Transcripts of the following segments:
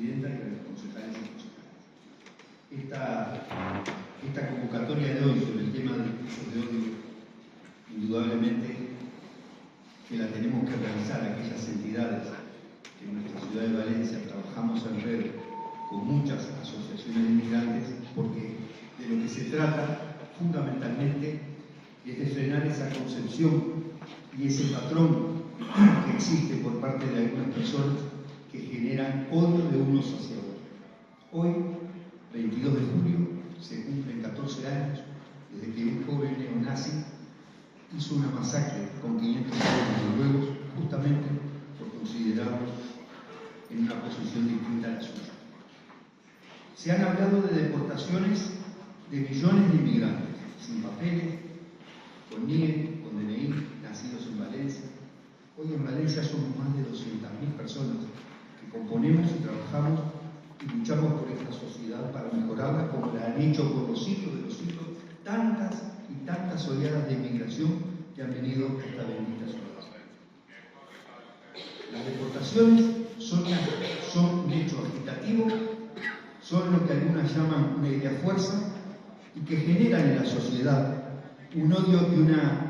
presidenta y a los concejales y concejales. Esta convocatoria de hoy sobre el tema de discursos de odio, indudablemente que la tenemos que realizar aquellas entidades que en nuestra ciudad de Valencia trabajamos en red con muchas asociaciones de inmigrantes, porque de lo que se trata fundamentalmente es de frenar esa concepción y ese patrón que existe por parte de algunas personas que generan odio de unos hacia otros. Hoy, 22 de julio, se cumplen 14 años desde que un joven neonazi hizo una masacre con 500 noruegos justamente por considerarlos en una posición distinta a la suya. Se han hablado de deportaciones de millones de inmigrantes, sin papeles, con NIE, con DNI, nacidos en Valencia. Hoy en Valencia somos más de 200.000 personas que componemos y trabajamos y luchamos por esta sociedad para mejorarla, como la han hecho por los hijos de los hijos tantas y tantas oleadas de inmigración que han venido a esta bendita ciudad. Las deportaciones son un hecho agitativo, son lo que algunas llaman una idea fuerza y que generan en la sociedad un odio y una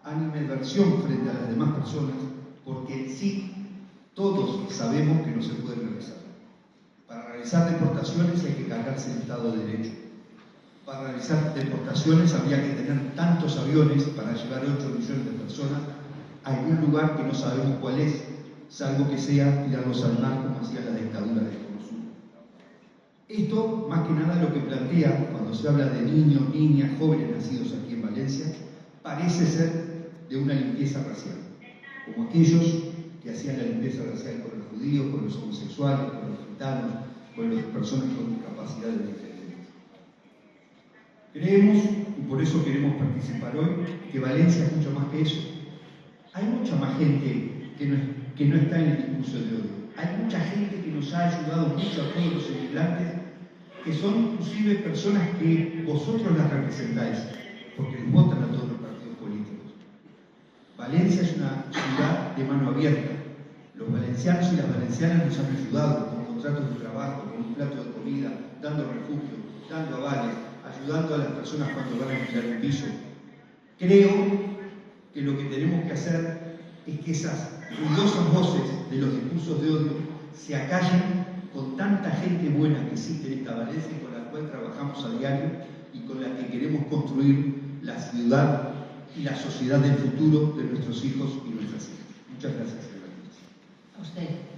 animadversión frente a las demás personas, porque sí, todos sabemos que no se puede realizar. Para realizar deportaciones hay que cargarse el Estado de Derecho. Para realizar deportaciones habría que tener tantos aviones para llevar 8 millones de personas a algún lugar que no sabemos cuál es, salvo que sea tirarlos al mar como hacía la dictadura de Conosur. Esto, más que nada, lo que plantea cuando se habla de niños, niñas, jóvenes nacidos aquí en Valencia, parece ser de una limpieza racial, como aquellos que hacían la limpieza racial con los judíos, con los homosexuales, con los gitanos, con las personas con discapacidades diferentes. Creemos, y por eso queremos participar hoy, que Valencia es mucho más que eso. Hay mucha más gente que no está en el discurso de odio. Hay mucha gente que nos ha ayudado mucho a todos los inmigrantes, que son inclusive personas que vosotros las representáis, porque les votan a todos los partidos políticos. Valencia es una ciudad de mano abierta. Los valencianos y las valencianas nos han ayudado con contratos de trabajo, con un plato de comida, dando refugio, dando avales, ayudando a las personas cuando van a alquilar un piso. Creo que lo que tenemos que hacer es que esas ruidosas voces de los discursos de odio se acallen con tanta gente buena que existe en esta Valencia y con la cual trabajamos a diario y con la que queremos construir la ciudad y la sociedad del futuro de nuestros hijos y nuestras hijas. Muchas gracias, señora. A usted.